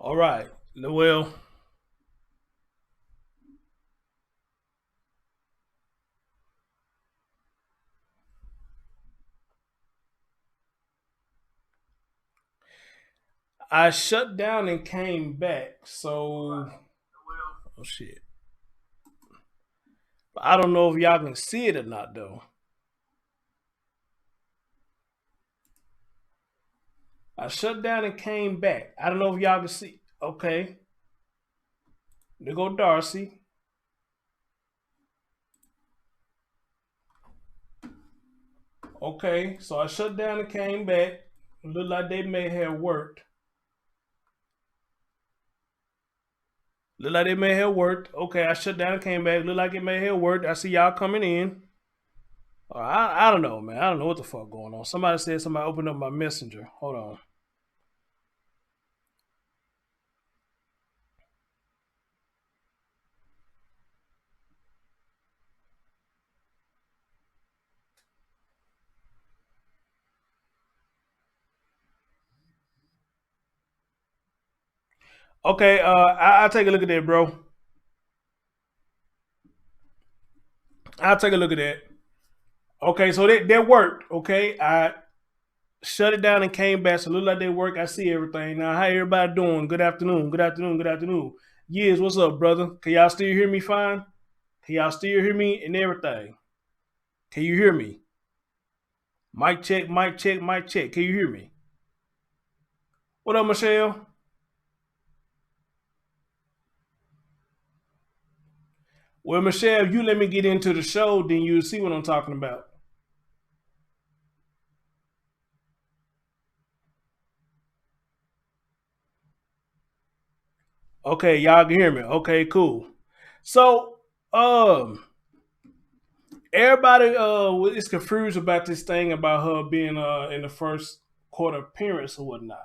All right. Well, I shut down and came back. So, oh shit. I don't know if y'all can see it or not, though. I shut down and came back. I don't know if y'all can see. Okay. There go Darcy. Okay. So I shut down and came back. Look like they may have worked. Look like they may have worked. Okay. I shut down and came back. Look like it may have worked. I see y'all coming in. I don't know, man. I don't know what the fuck going on. Somebody said somebody opened up my messenger. Hold on. Okay, I'll take a look at that, bro. I'll take a look at that. Okay, so that worked. Okay, I shut it down and came back. So it look like they work. I see everything now. How everybody doing? Good afternoon. Good afternoon. Good afternoon. Yes, what's up, brother? Can y'all still hear me fine? Can y'all still hear me and everything? Can you hear me? Mic check. Mic check. Mic check. Can you hear me? What up, Michelle? Well, Michelle, if you let me get into the show, then you'll see what I'm talking about. Okay, y'all can hear me. Okay, cool. So, everybody is confused about this thing about her being in the first court appearance or whatnot.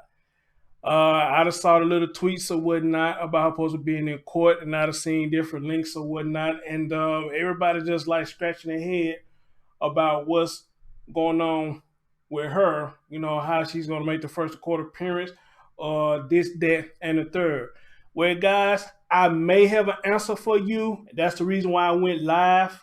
I just saw the little tweets or whatnot about her supposed to being in court, and I have seen different links or whatnot, and everybody just like scratching their head about what's going on with her. You know how she's going to make the first court appearance, this, that, and the third. Well, guys, I may have an answer for you. That's the reason why I went live.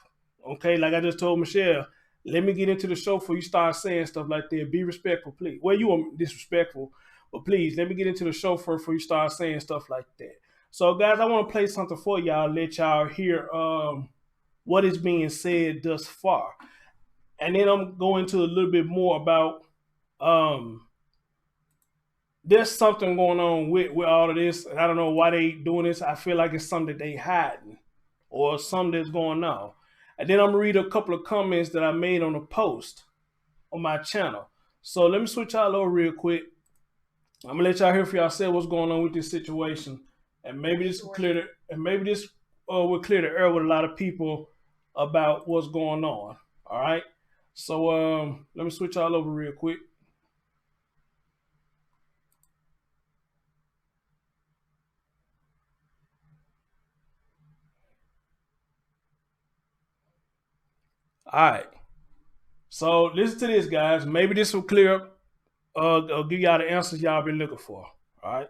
Okay, like I just told Michelle, let me get into the show before you start saying stuff like that. Be respectful, please. Well, you are disrespectful, but please let me get into the show first before you start saying stuff like that. So, guys, I want to play something for y'all, let y'all hear what is being said thus far, and then I'm going to a little bit more about um there's something going on with all of this. I don't know why they doing this. I feel like it's something that they hiding or something that's going on. And then I'm gonna read a couple of comments that I made on a post on my channel. So let me switch y'all over real quick. I'm gonna let y'all hear for yourself what's going on with this situation, and maybe this will clear the and maybe this will clear the air with a lot of people about what's going on. All right. So let me switch y'all over real quick. All right. So listen to this, guys. Maybe this will clear up. I'll give y'all the answers y'all been looking for. All right.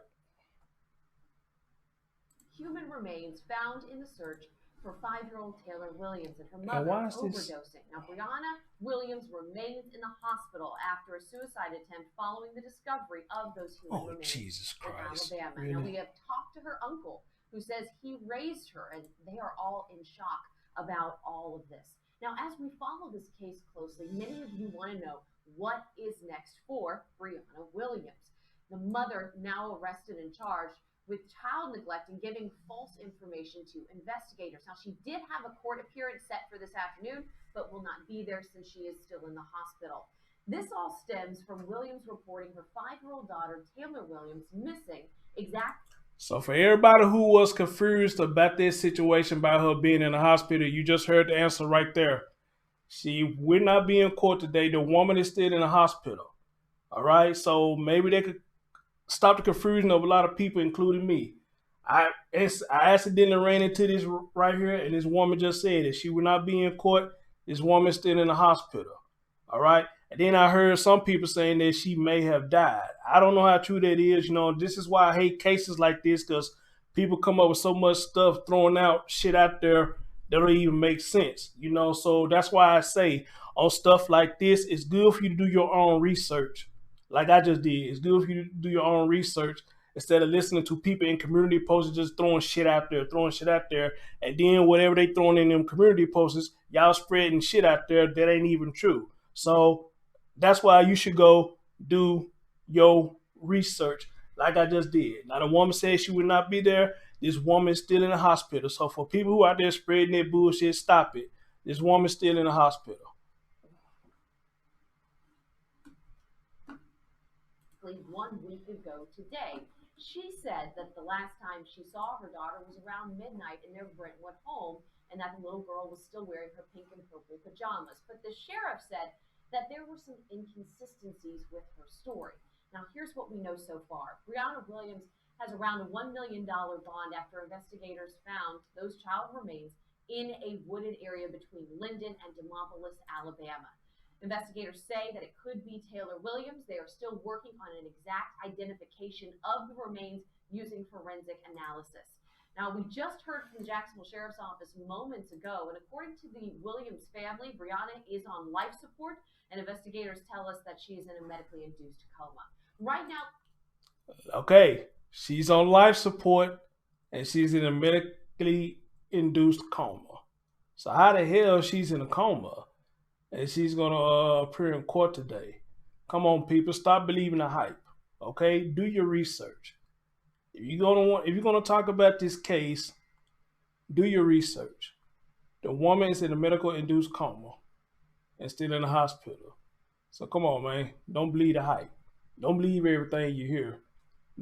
Human remains found in the search for 5-year-old Taylor Williams and her And mother why is this? overdosing. Now, Brianna Williams remains in the hospital after a suicide attempt following the discovery of those human Oh remains Jesus in Christ! Alabama. Really? Now, we have talked to her uncle, who says he raised her, and they are all in shock about all of this. Now, as we follow this case closely, many of you want to know what is next for Brianna Williams. The mother, now arrested and charged with child neglect and giving false information to investigators. Now, she did have a court appearance set for this afternoon, but will not be there since she is still in the hospital. This all stems from Williams reporting her 5-year-old daughter, Taylor Williams, missing exactly. So for everybody who was confused about this situation about her being in the hospital, you just heard the answer right there. She will not be in court today. The woman is still in the hospital. All right. So maybe they could stop the confusion of a lot of people, including me. I accidentally ran into this right here, and this woman just said that she will not be in court. This woman's still in the hospital. All right. And then I heard some people saying that she may have died. I don't know how true that is. This is why I hate cases like this, because people come up with so much stuff, throwing out shit out there that don't even make sense. So that's why I say on stuff like this, it's good for you to do your own research, like I just did. It's good for you to do your own research instead of listening to people in community posts just throwing shit out there, and then whatever they throwing in them community posts, y'all spreading shit out there that ain't even true. So that's why you should go do your research, like I just did. Now the woman said she would not be there. This woman's still in the hospital. So for people who out there spreading that bullshit, stop it. This woman's still in the hospital. 1 week ago today. She said that the last time she saw her daughter was around midnight in their Brentwood home, and that the little girl was still wearing her pink and purple pajamas. But the sheriff said that there were some inconsistencies with her story. Now, here's what we know so far. Brianna Williams has around a $1 million bond after investigators found those child remains in a wooded area between Linden and Demopolis, Alabama. Investigators say that it could be Taylor Williams. They are still working on an exact identification of the remains using forensic analysis. Now, we just heard from the Jacksonville Sheriff's Office moments ago, and according to the Williams family, Brianna is on life support, and investigators tell us that she is in a medically induced coma. Right now, Okay, she's on life support and she's in a medically induced coma. So how the hell she's in a coma and she's gonna appear in court today? Come on, people, stop believing the hype. Okay, do your research. If you're gonna talk about this case, do your research. The woman is in a medical induced coma and still in the hospital. So come on, man, don't believe the hype. Don't believe everything you hear.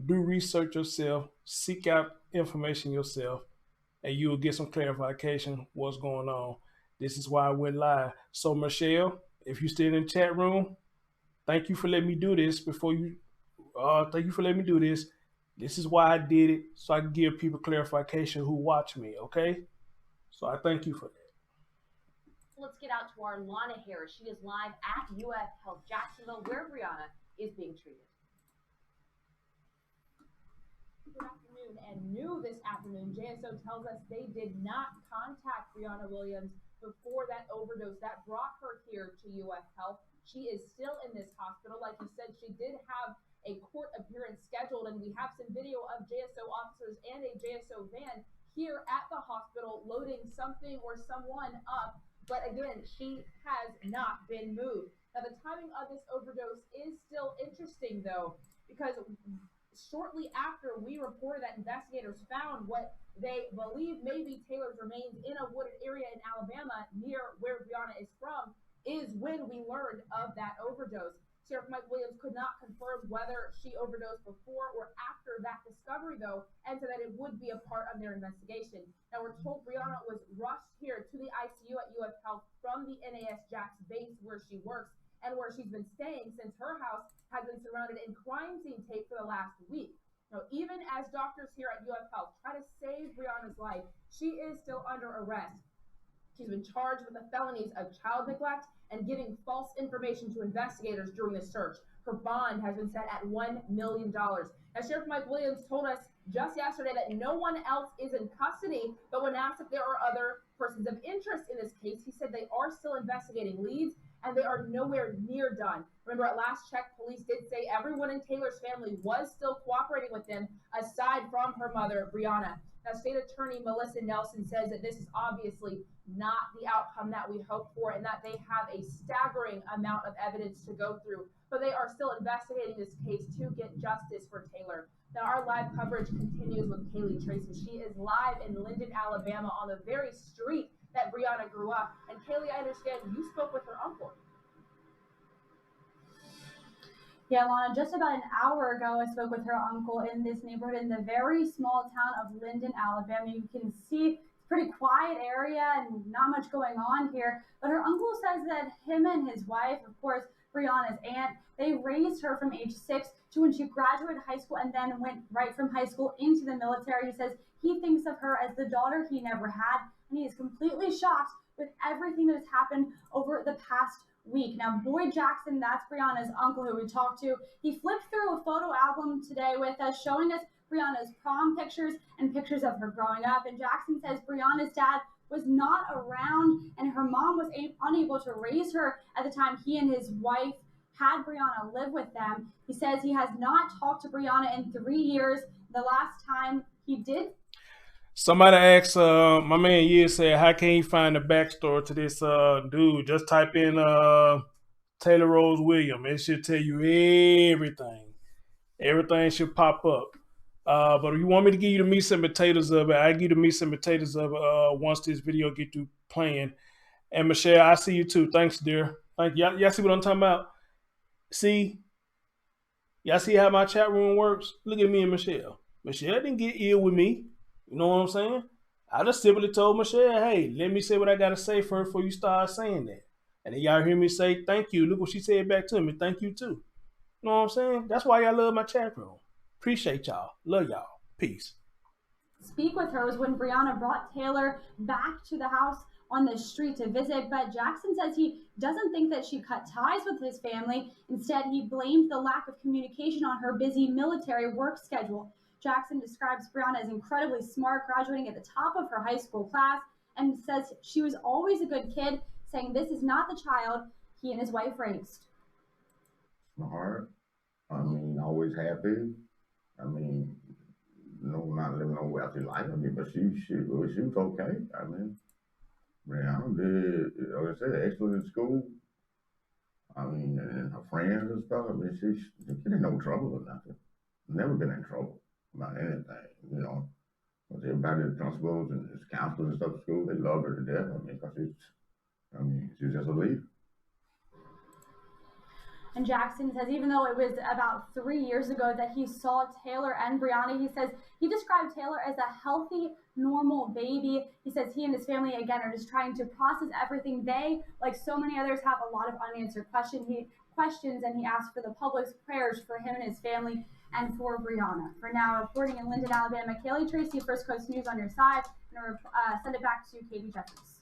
Do research yourself, seek out information yourself, and you will get some clarification what's going on. This is why I went live. So Michelle, if you're still in the chat room, thank you for letting me do this. Thank you for letting me do this. This is why I did it, so I can give people clarification who watch me. Okay, so I thank you for that. let's get out to our Lana Harris. She is live at UF Health Jacksonville, where Brianna is being treated. Good afternoon, and new this afternoon, JSO tells us they did not contact Brianna Williams before that overdose that brought her here to UF Health. She is still in this hospital. Like you said, she did have a court appearance scheduled, and we have some video of JSO officers and a JSO van here at the hospital loading something or someone up. But again, she has not been moved. Now, the timing of this overdose is still interesting, though, because shortly after we reported that investigators found what they believe may be Taylor's remains in a wooded area in Alabama near where Brianna is from, is when we learned of that overdose. Sheriff Mike Williams could not confirm whether she overdosed before or after that discovery, though, and said that it would be a part of their investigation. Now, we're told Brianna was rushed here to the ICU at UF Health from the NAS Jax base where she works and where she's been staying since her house has been surrounded in crime scene tape for the last week. Now, even as doctors here at UF Health try to save Brianna's life, she is still under arrest. She's been charged with the felonies of child neglect and giving false information to investigators during the search. Her bond has been set at $1 million. Now, Sheriff Mike Williams told us just yesterday that no one else is in custody, but when asked if there are other persons of interest in this case, he said they are still investigating leads and they are nowhere near done. Remember, at last check, police did say everyone in Taylor's family was still cooperating with them, aside from her mother, Brianna. Now, State Attorney Melissa Nelson says that this is obviously not the outcome that we hoped for and that they have a staggering amount of evidence to go through, but they are still investigating this case to get justice for Taylor. Now, our live coverage continues with Kaylee Tracy. She is live in Linden, Alabama, on the very street that Brianna grew up. And Kaylee, I understand you spoke with her uncle. Yeah, Lana, just about an hour ago, I spoke with her uncle in this neighborhood in the very small town of Linden, Alabama. You can see it's a pretty quiet area and not much going on here. But her uncle says that him and his wife, of course, Brianna's aunt, they raised her from age 6 to when she graduated high school and then went right from high school into the military. He says he thinks of her as the daughter he never had, and he is completely shocked with everything that has happened over the past week. Now, Boyd Jackson, that's Brianna's uncle who we talked to, he flipped through a photo album today with us, showing us Brianna's prom pictures and pictures of her growing up. And Jackson says Brianna's dad was not around and her mom was unable to raise her at the time he and his wife had Brianna live with them. He says he has not talked to Brianna in 3 years. The last time he did. Somebody asked my man Ye said, how can you find the backstory to this dude? Just type in Taylor Rose Williams. It should tell you everything. Everything should pop up. But if you want me to give you the meat and potatoes of it, I give you the meat and potatoes of it once this video get through playing. And Michelle, I see you too. Thanks, dear. Thank you. Y'all see what I'm talking about? See? Y'all see how my chat room works? Look at me and Michelle. Michelle didn't get ill with me. You know what I'm saying? I just simply told Michelle, hey, let me say what I got to say first before you start saying that. And then y'all hear me say, thank you. Look what she said back to me. Thank you, too. You know what I'm saying? That's why y'all love my chat room. Appreciate y'all. Love y'all. Peace. Speak with her was when Brianna brought Taylor back to the house on the street to visit, but Jackson says he doesn't think that she cut ties with his family. Instead, he blamed the lack of communication on her busy military work schedule. Jackson describes Brianna as incredibly smart, graduating at the top of her high school class, and says she was always a good kid, saying this is not the child he and his wife raised. Smart. I mean, always happy. I mean, no, not living no wealthy life. I mean, but she was okay. I mean, Brianna did, like I said, excellent in school. I mean, and her friends and stuff. I mean, she didn't no trouble or nothing. Never been in trouble about anything, you know. But everybody, the principals and his counselors and stuff at school, they love her to death. I mean, because she's just a leader. And Jackson says even though it was about 3 years ago that he saw Taylor and Brianna, he says he described Taylor as a healthy, normal baby. He says he and his family, again, are just trying to process everything. They, like so many others, have a lot of unanswered questions, and he asked for the public's prayers for him and his family and for Brianna. For now, reporting in Linden, Alabama, Kaylee Tracy, First Coast News on your side, and send it back to Katie Jeffries.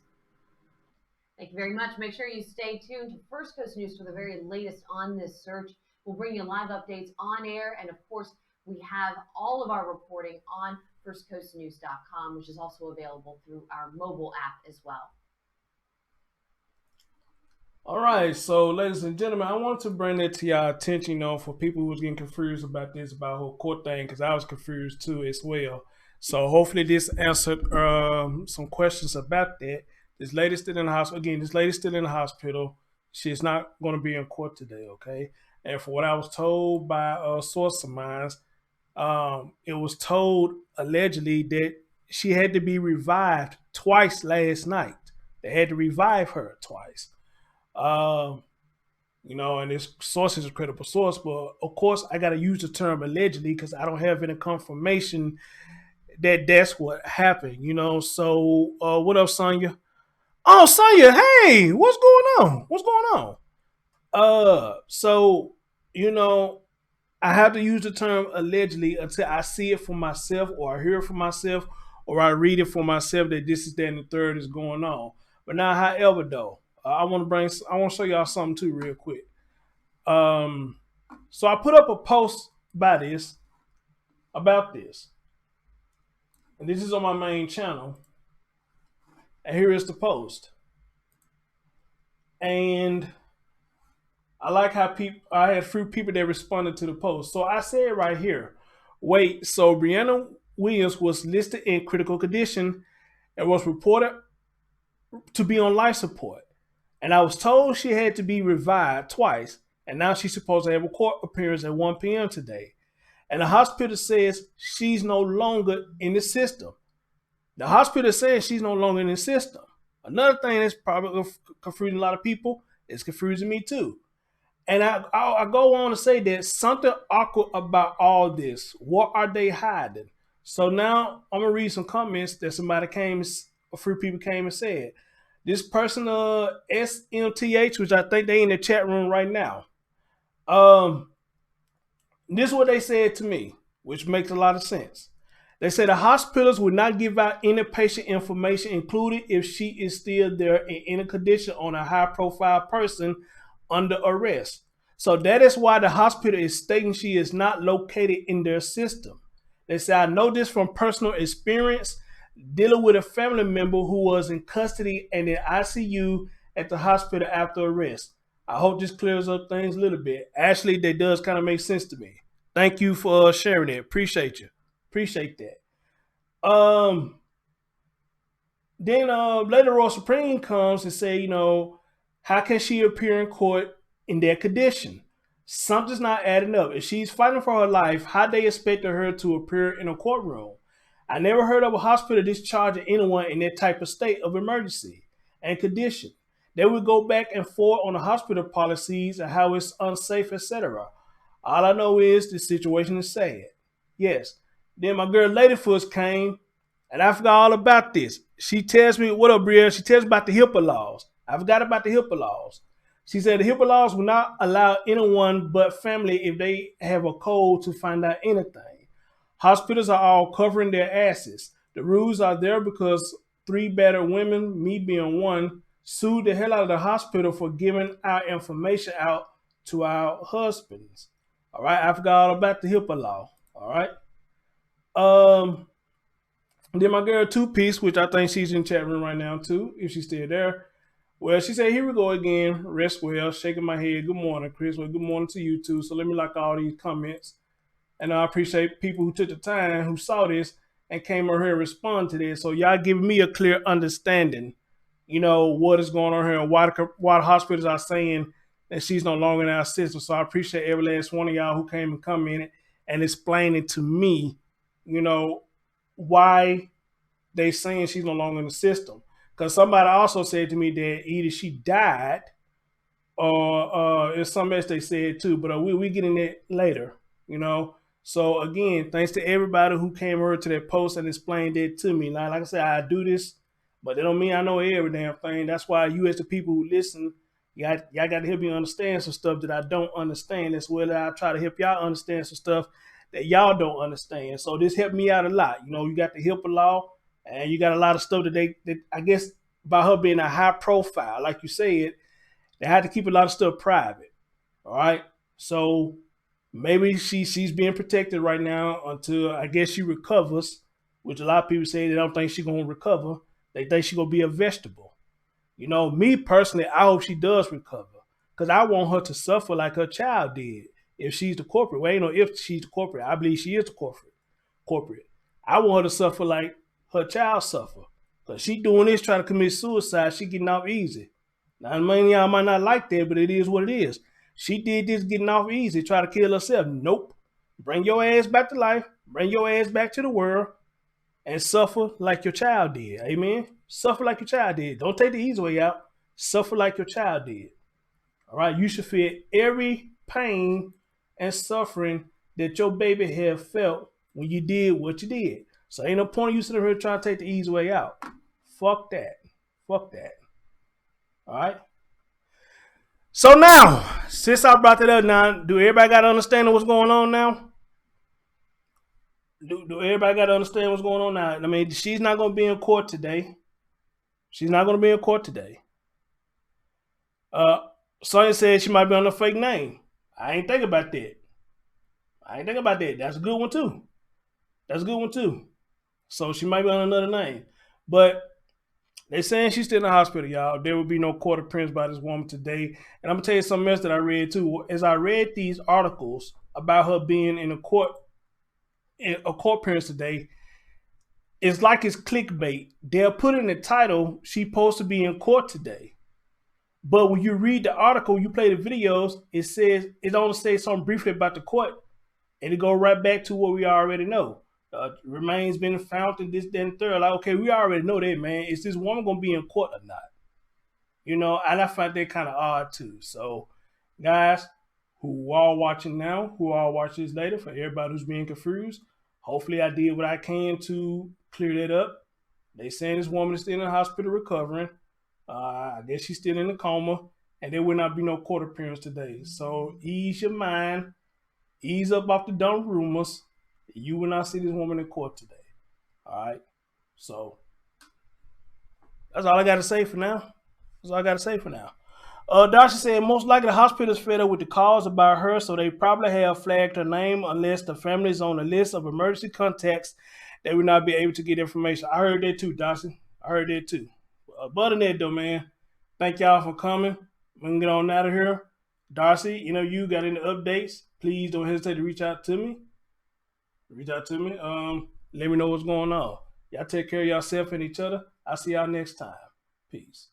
Thank you very much. Make sure you stay tuned to First Coast News for the very latest on this search. We'll bring you live updates on air. And of course, we have all of our reporting on firstcoastnews.com, which is also available through our mobile app as well. All right, so ladies and gentlemen, I want to bring that to y'all attention, you know, for people who was getting confused about this, about whole court thing, because I was confused too as well. So hopefully this answered some questions about that. This lady's still in the hospital. Again, this lady's still in the hospital. She's not going to be in court today, okay? And for what I was told by a source of mine, it was told allegedly that she had to be revived twice last night. They had to revive her twice. You know, and this source is a credible source, but of course I got to use the term allegedly because I don't have any confirmation that that's what happened, you know. So what up, Sonya? Oh, Sonya, hey, what's going on? What's going on? So, you know, I have to use the term allegedly until I see it for myself, or I hear it for myself, or I read it for myself that this is that and the third is going on. But now, however, though, I want to show y'all something too real quick. So I put up a post about this, and this is on my main channel. And here is the post. And I like how I had a few people that responded to the post. So I said right here, wait, so Brianna Williams was listed in critical condition and was reported to be on life support. And I was told she had to be revived twice. And now she's supposed to have a court appearance at 1 p.m. today. And the hospital says she's no longer in the system. The hospital says she's no longer in the system. Another thing that's probably confusing a lot of people, is confusing me too. And I go on to say there's something awkward about all this. What are they hiding? So now I'm going to read some comments that a few people came and said. This person, SMTH, which I think they in the chat room right now. This is what they said to me, which makes a lot of sense. They said the hospitals would not give out any patient information, including if she is still there in any condition on a high-profile person under arrest. So that is why the hospital is stating she is not located in their system. They say, I know this from personal experience dealing with a family member who was in custody and in ICU at the hospital after arrest. I hope this clears up things a little bit. Actually, that does kind of make sense to me. Thank you for sharing it. Appreciate you. Appreciate that. Then later on, Supreme comes and say, how can she appear in court in that condition? Something's not adding up. If she's fighting for her life, how they expected her to appear in a courtroom? I never heard of a hospital discharging anyone in that type of state of emergency and condition. They would go back and forth on the hospital policies and how it's unsafe, etc. All I know is the situation is sad. Yes. Then my girl Ladyfoot came, and I forgot all about this. She tells me, what up, Brianna? She tells me about the HIPAA laws. I forgot about the HIPAA laws. She said the HIPAA laws will not allow anyone but family if they have a code to find out anything. Hospitals are all covering their asses. The rules are there because 3 battered women, me being one, sued the hell out of the hospital for giving our information out to our husbands. All right, I forgot all about the HIPAA law. All right. Then my girl Two Piece, which I think she's in chat room right now too, if she's still there. Well, she said, here we go again. Rest well, shaking my head. Good morning, Chris. Well, good morning to you too. So let me like all these comments. And I appreciate people who took the time, who saw this and came over here and respond to this. So y'all giving me a clear understanding, what is going on here and why the hospitals are saying that she's no longer in our system. So I appreciate every last one of y'all who came and commented and explaining to me, why they saying she's no longer in the system. Because somebody also said to me that either she died or it's something else they said too. But we get in that later, So again, thanks to everybody who came over to that post and explained it to me. Like I said, I do this, but that don't mean I know every damn thing. That's why you, as the people who listen, y'all got to help me understand some stuff that I don't understand, as well as I try to help y'all understand some stuff that y'all don't understand. So this helped me out a lot. You got the HIPAA law, and you got a lot of stuff that I guess by her being a high profile, like you said, they had to keep a lot of stuff private. All right. So maybe she's being protected right now until I guess she recovers, which a lot of people say they don't think she's gonna recover. They think she's gonna be a vegetable. Me personally, I hope she does recover. Because I want her to suffer like her child did. If she's the corporate, well, ain't no if she's the corporate. I believe she is the corporate. I want her to suffer like her child suffer. Because she doing this, trying to commit suicide, she getting off easy. Now, many of y'all might not like that, but it is what it is. She did this getting off easy, try to kill herself. Nope. Bring your ass back to life. Bring your ass back to the world and suffer like your child did. Amen? Suffer like your child did. Don't take the easy way out. Suffer like your child did. All right? You should feel every pain and suffering that your baby have felt when you did what you did. So ain't no point in you sitting here trying to take the easy way out. Fuck that. Fuck that. All right? So now, since I brought that up now, do everybody got to understand what's going on now? Do everybody got to understand what's going on now? I mean, she's not going to be in court today. She's not going to be in court today. Sonya said she might be on a fake name. I ain't think about that. That's a good one too. So she might be on another name. But they saying she's still in the hospital, y'all. There will be no court appearance by this woman today. And I'm going to tell you something else that I read too. As I read these articles about her being in a court appearance today, it's like it's clickbait. They'll put in the title, she's supposed to be in court today. But when you read the article, you play the videos, it only says something briefly about the court. And it go right back to what we already know. Remains been found in this, that, and third. Like, okay, we already know that, man. Is this woman going to be in court or not? And I find that kind of odd too. So, guys, who are watching now, who are watching this later, for everybody who's being confused, hopefully I did what I can to clear that up. They saying this woman is still in the hospital recovering. I guess she's still in a coma, and there will not be no court appearance today. So ease your mind, ease up off the dumb rumors. You will not see this woman in court today. All right. So that's all I got to say for now. Darcy said most likely the hospital is fed up with the calls about her, so they probably have flagged her name unless the family is on the list of emergency contacts. They will not be able to get information. I heard that too, Darcy. I heard that too. But other than that, though, man, thank y'all for coming. We can get on out of here. Darcy, you got any updates? Please don't hesitate to reach out to me. Let me know what's going on. Y'all take care of yourself and each other. I'll see y'all next time. Peace.